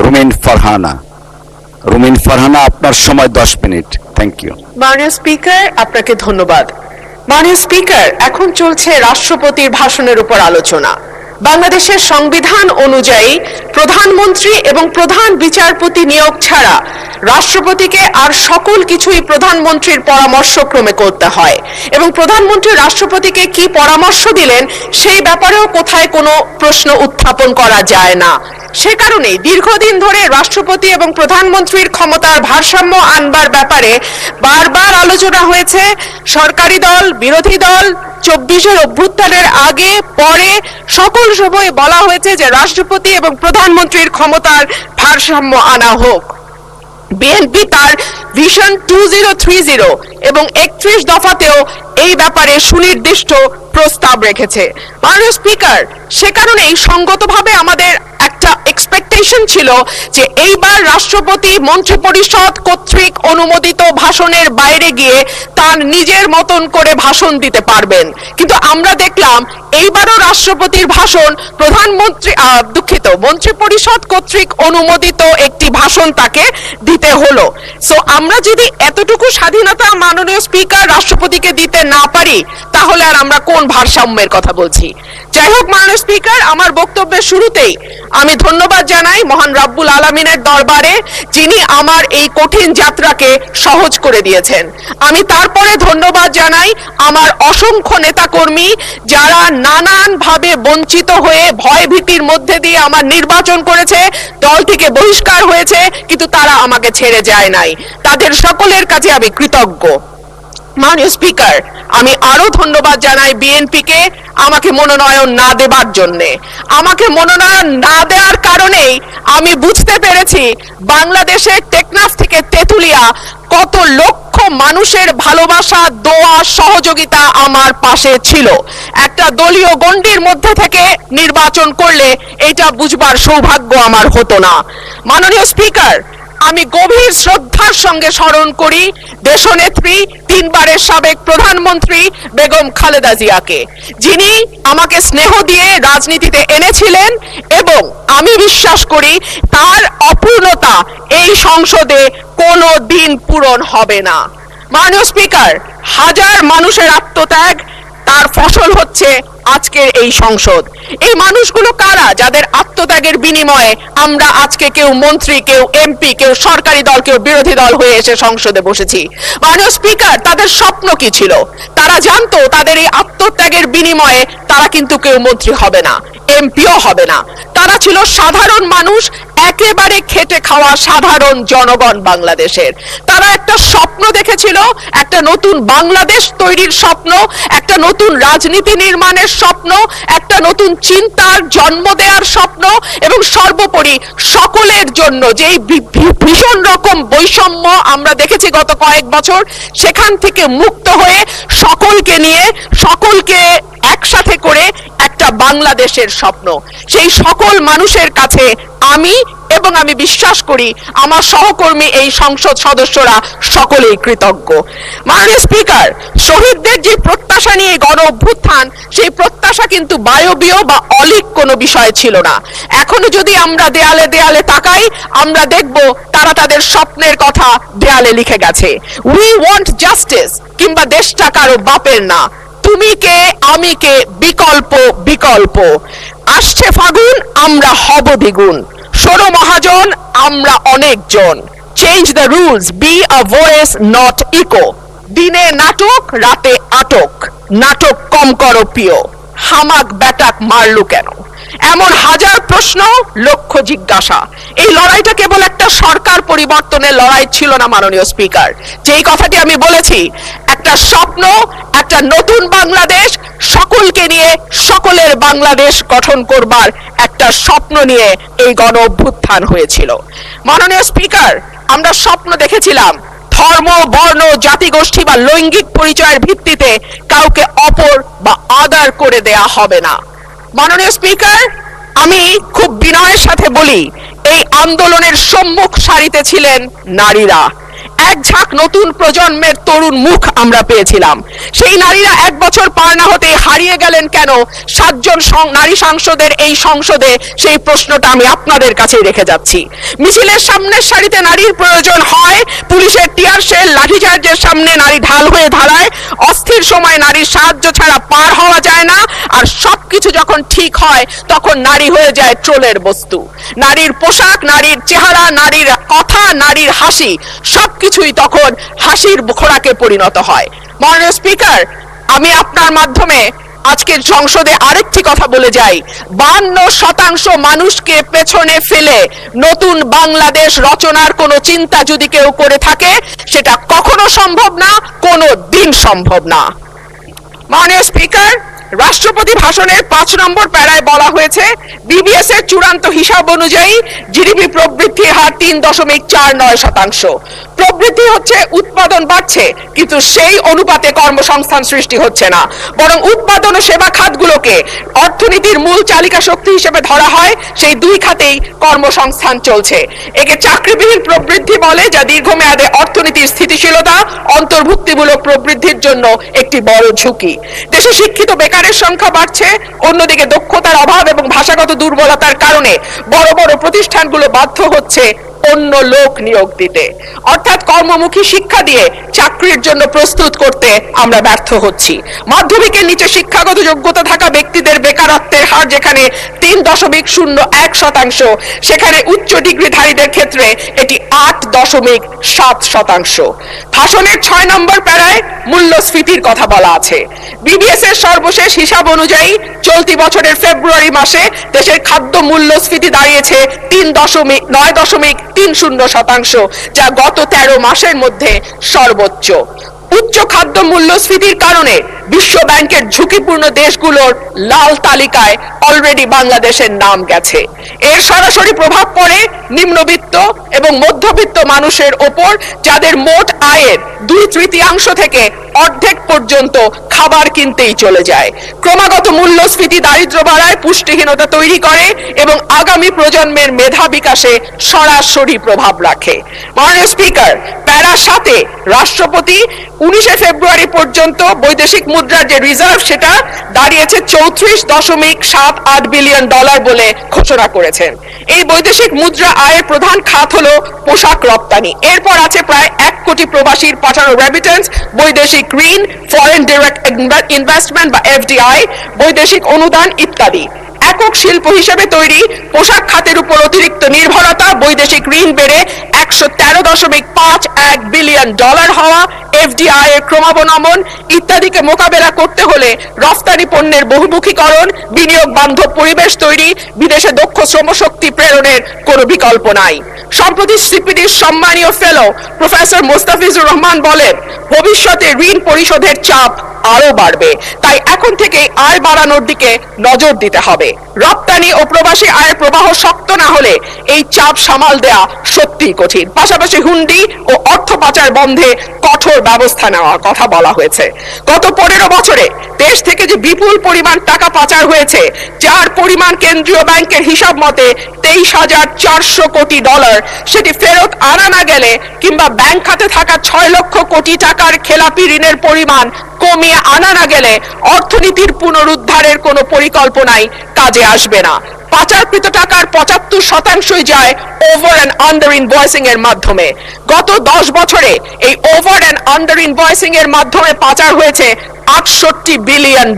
রুমিন ফারহানা। রুমিন ফারহানা, আপনার সময় 10 minute. Thank you. মাননীয় স্পিকার, আপনাকে ধন্যবাদ। মাননীয় স্পিকার, এখন চলছে রাষ্ট্রপতির ভাষণের উপর আলোচনা। বাংলাদেশের সংবিধান অনুযায়ী প্রধানমন্ত্রী এবং প্রধান বিচারপতি নিয়োগ ছাড়া রাষ্ট্রপতিকে আর সকল কিছুই প্রধানমন্ত্রীর পরামর্শক্রমে করতে হয়, এবং প্রধানমন্ত্রী রাষ্ট্রপতিকে কি পরামর্শ দিলেন সেই ব্যাপারেও কোথায় কোনো প্রশ্ন উত্থাপন করা যায় না। সে কারণেই দীর্ঘদিন ধরে রাষ্ট্রপতি এবং প্রধানমন্ত্রীর ক্ষমতার ভারসাম্য আনবার ব্যাপারে বারবার আলোচনা হয়েছে। সরকারি দল, বিরোধী দল, 24-এর অভ্যুত্থানের আগে পরে সকল সময় বলা হয়েছে যে রাষ্ট্রপতি এবং প্রধানমন্ত্রীর ক্ষমতার ভারসাম্য আনা হোক। বিএনপি তার ভিশন 2030 এবং 31 দফাতেও এই ব্যাপারে সুনির্দিষ্ট প্রস্তাব রেখেছে। মাননীয় স্পিকার, সে কারণেই সঙ্গতভাবে আমাদের একটা এক্সপেকটেশন ছিল যে এইবার রাষ্ট্রপতি মন্ত্রিপরিষদ কর্তৃক অনুমোদিত ভাষণের বাইরে গিয়ে তার নিজের মতন করে ভাষণ দিতে পারবেন, কিন্তু আমরা দেখলাম এইবারও রাষ্ট্রপতির ভাষণ মন্ত্রিপরিষদ কর্তৃক অনুমোদিত একটি ভাষণ তাকে দিতে হলো। সো আমরা যদি এতটুকু স্বাধীনতা মাননীয় স্পিকার রাষ্ট্রপতিকে দিতে না পারি, তাহলে আর আমরা কোন ভারসাম্যের কথা বলছি? যাই হোক মাননীয় স্পিকার, আমার বক্তব্যের শুরুতেই আমি ধন্যবাদ জানাই মহান রাব্বুল আলামিনের দরবারে, যিনি আমার এই কঠিন যাত্রাকে সহজ করে দিয়েছেন। আমি তারপরে ধন্যবাদ জানাই আমার অসংখ্য নেতাকর্মী, যারা নানানভাবে বঞ্চিত হয়ে ভয় ভীতির মধ্যে দিয়ে আমার নির্বাচন করেছে, দল থেকে বহিষ্কার হয়েছে, কিন্তু তারা আমাকে ছেড়ে যায় নাই। তাদের সকলের কাছে আমি কৃতজ্ঞ। মাননীয় স্পিকার, আমি আরো ধন্যবাদ জানাই বিএনপিকে আমাকে মনোনয়ন না দেবার জন্য। আমাকে মনোনয়ন না দেওয়ার কারণেই আমি বুঝতে পেরেছি বাংলাদেশের টেকনাফ থেকে তেঁতুলিয়া কত লক্ষ মানুষের ভালোবাসা, দোয়া, সহযোগিতা আমার পাশে ছিল। একটা দলীয় গণ্ডির মধ্যে থেকে নির্বাচন করলে এটা বুঝবার সৌভাগ্য আমার হতো না। মাননীয় স্পিকার, আমি গভীর শ্রদ্ধার সঙ্গে স্মরণ করি দেশনেত্রী, 3 বারের সাবেক প্রধানমন্ত্রী বেগম খালেদা জিয়াকে, যিনি আমাকে স্নেহ দিয়ে রাজনীতিতে এনেছিলেন, এবং আমি বিশ্বাস করি তার অপূর্ণতা এই সংসদে কোনো দিন পূরণ হবে না। মাননীয় স্পিকার, হাজার মানুষের আত্মত্যাগ, তার ফসল হচ্ছে আজকের এই সংসদ। এই মানুষগুলো কারা, যাদের আত্মত্যাগের বিনিময়ে আমরা আজকে কেউ মন্ত্রী, কেউ এমপি, কেউ সরকারি দল, কেউ বিরোধী দল হয়ে এসে সংসদে বসেছি? মাননীয় স্পিকার, তাদের স্বপ্ন কি ছিল? তারা জানতো তাদের এই আত্মত্যাগের বিনিময়ে তারা কিন্তু কেউ মন্ত্রী হবে না, এমপিও হবে না। তারা ছিল সাধারণ মানুষ, একেবারে খেটে খাওয়া সাধারণ জনগণ বাংলাদেশের। তারা একটা স্বপ্ন দেখেছিল, একটা নতুন বাংলাদেশ তৈরির স্বপ্ন, একটা নতুন রাজনীতি নির্মাণের স্বপ্ন, একটা নতুন চিন্তার জন্ম দেওয়ার স্বপ্ন, এবং সর্বোপরি সকলের জন্য যে ভীষণ রকম বৈষম্য আমরা দেখেছি গত কয়েক বছর, সেখান থেকে মুক্ত হয়ে সকলকে নিয়ে, সকলকে একসাথে করে একটা বাংলাদেশের স্বপ্ন। সেই সকল মানুষের কাছে আমি এবং আমি বিশ্বাস করি আমার সহকর্মী এই সংসদ সদস্যরা সকলেই কৃতজ্ঞ। মাননীয় স্পিকার, শহীদদের যে প্রত্যাশা নিয়ে গণ অভ্যুত্থান, সেই প্রত্যাশা কিন্তু বায়বীয় বা অলীক কোনো বিষয় ছিল না। এখনো যদি আমরা দেয়ালে দেয়ালে তাকাই, আমরা দেখব তারা তাদের স্বপ্নের কথা দেয়ালে লিখে গেছে। উই ওয়ান্ট জাস্টিস, কিংবা দেশটা কারো বাপের না, তুমি কে আমি কে, বিকল্প বিকল্প। আসছে ফাগুন, আমরা হব দ্বিগুণ। শোনো মহাজন, আমরা অনেকজন। Change the rules, be a voice not echo. দিনে নাটক, রাতে আটক, নাটক কম করো প্রিয়। হামাক ব্যাটাক মারলু কেন? এমন হাজার প্রশ্ন, লক্ষ জিজ্ঞাসা। এই লড়াইটা কেবল একটা সরকার পরিবর্তনের লড়াই ছিল না মাননীয় স্পিকার। যেই কথাটি আমি বলেছি, একটা স্বপ্ন, একটা নতুন বাংলাদেশ, সকলকে নিয়ে সকলের বাংলাদেশ গঠন করবার একটা স্বপ্ন নিয়ে এই গণ অভ্যুত্থান হয়েছিল। মাননীয় স্পিকার, আমরা স্বপ্ন দেখেছিলাম ধর্ম, বর্ণ, জাতিগোষ্ঠী বা লৈঙ্গিক পরিচয়ের ভিত্তিতে কাউকে অপর বা আদার করে দেয়া হবে না। মাননীয় স্পিকার, আমি খুব বিনয়ের সাথে বলি, এই আন্দোলনের সম্মুখ সারিতে ছিলেন নারীরা। এক ঝাঁক নতুন প্রজন্মের তরুণ মুখ আমরা পেয়েছিলাম। সেই নারীরা 1 বছর পার না হতে হারিয়ে গেলেন কেন 7 জন নারী সাংসদের এই সংসদে, সেই প্রশ্নটা আমি আপনাদের কাছে রেখে যাচ্ছি। মিছিলের সামনের সারিতে নারীর প্রয়োজন হয়, পুলিশের টিয়ার শেল লাঠিচার্জের সামনে নারী ঢাল হয়ে দাঁড়ায়, অস্থির সময় নারীর সাহায্য ছাড়া পার হওয়া যায় না, আর সবকিছু যখন ঠিক হয় তখন নারী হয়ে যায় ট্রোলের বস্তু। নারীর পোশাক, নারীর চেহারা, নারীর কথা, নারীর হাসি সবকিছুই তখন হাসির খোরাকে পরিণত হয়। মাননীয় স্পিকার, আমি আপনার মাধ্যমে আজকের সংসদে আরেকটি কথা বলে যাই। 52% মানুষকে পেছনে ফেলে নতুন বাংলাদেশ রচনার কোনো চিন্তা যদি কেউ করে থাকে, সেটা কখনো সম্ভব না, কোনো দিন সম্ভব না। মাননীয় স্পিকার, রাষ্ট্রপতি ভাষণের 5 নম্বর প্যারায় বলা হয়েছে, বিবিএস এর চূড়ান্ত হিসাব অনুযায়ী জিডিপি প্রবৃদ্ধির হার 3.49%। প্রবৃদ্ধি হচ্ছে, উৎপাদন বাড়ছে, কিন্তু সেই অনুপাতে কর্মসংস্থান সৃষ্টি হচ্ছে না, বরং উৎপাদন ও সেবা খাতগুলোকে অর্থনীতির মূল চালিকা শক্তি হিসেবে ধরা হয়, সেই 2 খাতেই কর্মসংস্থান চলছে। একে চাকরিবিহীন প্রবৃদ্ধি বলে, যা দীর্ঘমেয়াদে অর্থনীতির স্থিতিশীলতা, অন্তর্ভুক্তিমূলক প্রবৃদ্ধির জন্য একটি বড় ঝুঁকি। দেশে শিক্ষিত বেকারের সংখ্যা বাড়ছে, অন্যদিকে দক্ষতার অভাব এবং ভাষাগত দুর্বলতার কারণে বড় বড় প্রতিষ্ঠানগুলো বাধ্য হচ্ছে অন্য লোক নিয়োগ দিতে, অর্থাৎ কর্মমুখী শিক্ষা দিয়ে চাকরির জন্য প্রস্তুত করতে আমরা ব্যর্থ হচ্ছি। মাধ্যমিকের নিচে শিক্ষাগত যোগ্যতা থাকা ব্যক্তিদের বেকারত্বের হার যেখানে 3.01%, সেখানে উচ্চ ডিগ্রিধারীদের ক্ষেত্রে এটি 8.7%। ভাষণের 6 নম্বর প্যারায় মূল্যস্ফীতির কথা বলা আছে। বিবিএস এর সর্বশেষ হিসাব অনুযায়ী চলতি বছরের ফেব্রুয়ারি মাসে দেশের খাদ্য মূল্যস্ফীতি দাঁড়িয়েছে 9.30%, যা গত 13 মাসের মধ্যে সর্বোচ্চ। উচ্চ খাদ্য মূল্যস্ফীতির কারণে বিশ্ব ব্যাংকের ঝুঁকিপূর্ণ দেশগুলোর লাল তালিকায় অলরেডি বাংলাদেশের নাম গেছে। এর সরাসরি প্রভাব পড়ে নিম্নবিত্ত এবং মধ্যবিত্ত মানুষের ওপর, যাদের মোট আয়ের 2/3 থেকে অর্ধেক পর্যন্ত খাবার কিনতেই চলে যায়। ক্রমাগত মূল্যস্ফীতি দারিদ্র বাড়ায়, পুষ্টিহীনতা তৈরি করে এবং আগামী প্রজন্মের মেধা বিকাশে সরাসরি প্রভাব রাখে। মাননীয় স্পিকার, প্যারা 7-এ রাষ্ট্রপতি 19 ফেব্রুয়ারি পর্যন্ত বৈদেশিক মুদ্রার যে রিজার্ভ, সেটা দাঁড়িয়েছে $34.78 বিলিয়ন বলে ঘোষণা করেছেন। এই বৈদেশিক মুদ্রা আয়ের প্রধান খাত হলো পোশাক রপ্তানি। এরপর আছে প্রায় 1 কোটি প্রবাসীর পাঠানো রেমিটেন্স, বৈদেশিক ঋণ, ফরেন ডাইরেক্ট ইনভেস্টমেন্ট বা এফডিআই, বৈদেশিক অনুদান ইত্যাদি। একক শিল্প হিসেবে তৈরি পোশাক খাতের উপর অতিরিক্ত নির্ভরতা, বৈদেশিক ঋণ বেড়ে $113.51 বিলিয়ন হওয়া, এফডিআই এর ক্রমাবনমন ইত্যাদিকে মোকাবেলা করতে হলে রফতানি পণ্যের বহুমুখীকরণ, বিনিয়োগ বান্ধব পরিবেশ তৈরি, বিদেশে দক্ষ শ্রমশক্তি প্রেরণের কোনো বিকল্প নাই। সম্প্রতি সিপিডির সম্মানীয় ফেলো প্রফেসর মোস্তাফিজুর রহমান বলেন, ভবিষ্যতে ঋণ পরিশোধের চাপ আরো বাড়বে, তাই এখন থেকে আয় বাড়ানোর দিকে নজর দিতে হবে। রপ্তানি ও প্রবাসী আয়ের প্রবাহ শক্ত না হলে এই চাপ সামাল দেয়া সত্যিই কঠিন। পাশাপাশি হুন্ডি ও অর্থ পাচার বন্ধে কঠোর ব্যবস্থা নেওয়ার কথা বলা হয়েছে। গত 15 বছরে দেশ থেকে যে বিপুল পরিমাণ টাকা পাচার হয়েছে, যার পরিমাণ কেন্দ্রীয় ব্যাংকের হিসাব মতে $23,400 কোটি, সেটি ফেরত আনা না গেলে কিংবা ব্যাংক খাতে থাকা 6 লক্ষ কোটি টাকার খেলাপি ঋণের পরিমাণ কমিয়ে আনা না গেলে অর্থনীতির পুনরুদ্ধারের কোনো পরিকল্পনাই কাজে আসবে না। পাচারকৃত টাকার 75% যায় ওভার অ্যান্ড আন্ডার ইনভয়েসিং এর মাধ্যমে। গত 10 বছরে এই ওভার অ্যান্ড আন্ডার ইনভয়েসিং এর মাধ্যমে পাচার হয়েছে $68 বিলিয়ন।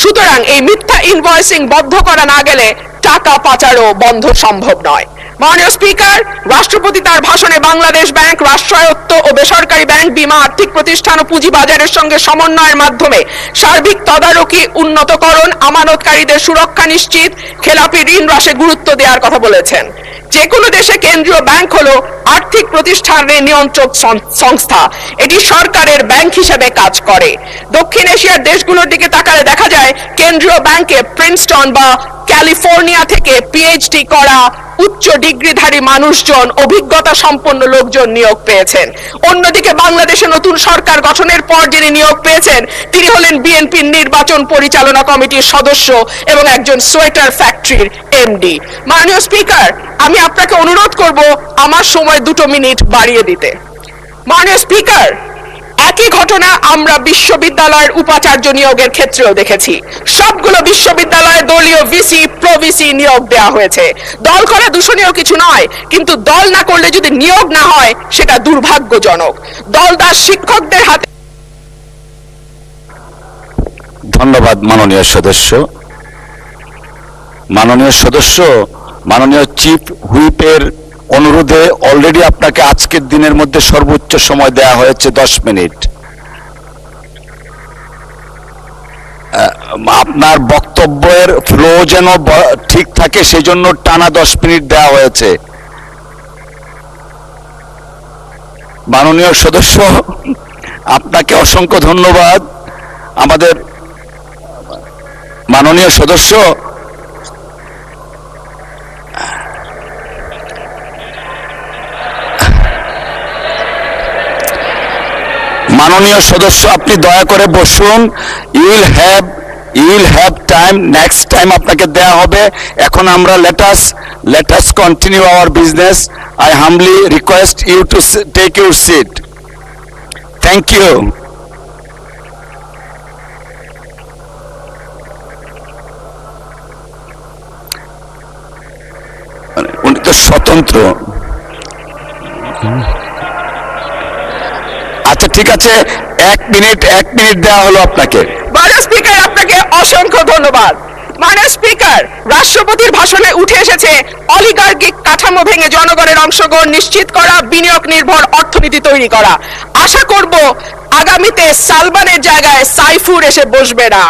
সুতরাং এই মিথ্যা ইনভয়েসিং বন্ধ করা না গেলে টাকা পাচারও বন্ধ সম্ভব নয়। মাননীয় স্পিকার, রাষ্ট্রপতি তার ভাষণে বাংলাদেশ ব্যাংক, রাষ্ট্রায়ত্ত ও বেসরকারি ব্যাংক, বীমা, আর্থিক প্রতিষ্ঠান ও পুঁজিবাজারের সঙ্গে সমন্বয়ের মাধ্যমে সার্বিক তদারকি উন্নতকরণ, আমানতকারীদের সুরক্ষা নিশ্চিত, খেলাপি ঋণ হ্রাসে গুরুত্ব দেওয়ার কথা বলেছেন। যে কোনো দেশে কেন্দ্রীয় ব্যাংক হলো আর্থিক প্রতিষ্ঠানের নিয়ন্ত্রক সংস্থা, এটি সরকারের ব্যাংক হিসেবে কাজ করে। দক্ষিণ এশিয়ার দেশগুলোর দিকে তাকালে দেখা যায় কেন্দ্রীয় ব্যাংকে প্রিন্সটন বা ক্যালিফোর্নিয়া থেকে পিএইচডি করা উচ্চ ডিগ্রিধারী মানুষজন, অভিজ্ঞতা সম্পন্ন লোকজন নিয়োগ পেয়েছেন। অন্যদিকে বাংলাদেশে নতুন সরকার গঠনের পর যিনি নিয়োগ পেয়েছেন, তিনি হলেন বিএনপির নির্বাচন পরিচালনা কমিটির সদস্য এবং একজন সোয়েটার ফ্যাক্টরির এমডি। মাননীয় স্পিকার, আমি আপনাকে অনুরোধ করব আমার সময় 2 মিনিট বাড়িয়ে দিতে। মাননীয় স্পিকার, একই ঘটনা আমরা বিশ্ববিদ্যালয়ের উপাচার্য নিয়োগের ক্ষেত্রেও দেখেছি। সবগুলো বিশ্ববিদ্যালয়ে দলীয় ভিসি প্রভিসি নিয়োগ দেওয়া হয়েছে। দল করা দূষণীয় কিছু নয়, কিন্তু দল না করলে যদি নিয়োগ না হয় সেটা দুর্ভাগ্যজনক। দলদাস শিক্ষকদের হাতে। ধন্যবাদ মাননীয় সদস্য। মাননীয় সদস্য, মাননীয় চিফ হুইপের অনুরোধে অলরেডি আপনাকে আজকের দিনের মধ্যে সর্বোচ্চ সময় দেয়া হয়েছে 10 মিনিট। আপনার বক্তব্যের ফ্লো যেন ঠিক থাকে সেই জন্য টানা 10 মিনিট দেওয়া হয়েছে। মাননীয় সদস্য, আপনাকে অসংখ্য ধন্যবাদ। আমাদের মাননীয় সদস্য, মাননীয় সদস্য আপনি দয়া করে বসুন। You will have time, next time আপনাকে দেয়া হবে। এখন আমরা let us continue our business. I humbly request you to take your seat. Thank you. উনি তো স্বতন্ত্র। আচ্ছা ঠিক আছে, 1 মিনিট দেওয়া হলো আপনাকে। মাননীয় স্পিকার, আপনাকে অসংখ্য ধন্যবাদ। মাননীয় স্পিকার, রাষ্ট্রপতির ভাষণে উঠে এসেছে অলিগার্কিক কাঠামো ভেঙে জনগণের অংশগ্রহণ নিশ্চিত করা, বিনিয়োগ নির্ভর অর্থনীতি তৈরি করা। আশা করব আগামীতে সালমানের জায়গায় সাইফুর এসে বসবে না।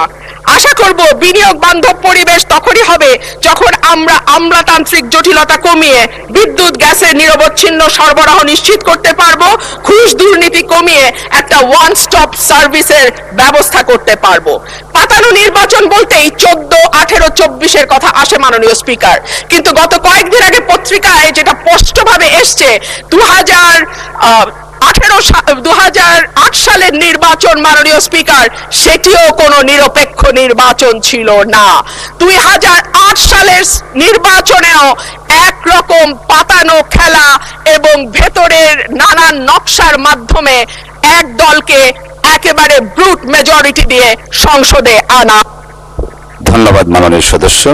আশা করব বিনিয়োগ বান্ধব পরিবেশ তখনই হবে যখন আমরা আমলাতান্ত্রিক জটিলতা কমিয়ে বিদ্যুৎ গ্যাসের নিরবচ্ছিন্ন সরবরাহ নিশ্চিত করতে পারবো, ঘুষ দুর্নীতি কমিয়ে একটা ওয়ান স্টপ সার্ভিসের ব্যবস্থা করতে পারবো। পাতানো নির্বাচন বলতেই 14, 18, 24-এর কথা আসে মাননীয় স্পিকার, কিন্তু গত কয়েকদিন আগে পত্রিকায় যেটা স্পষ্টভাবে এসছে 2008 সালের নির্বাচন মাননীয় স্পিকার, সেটিও কোনো নিরপেক্ষ নির্বাচন ছিল না। 2008 সালের নির্বাচনেও একরকম পাতানো খেলা এবং ভেতরের নানান নকশার মাধ্যমে এক দলকে একেবারে ব্রুট মেজরিটি দিয়ে সংসদে আনা। ধন্যবাদ মাননীয় সদস্য।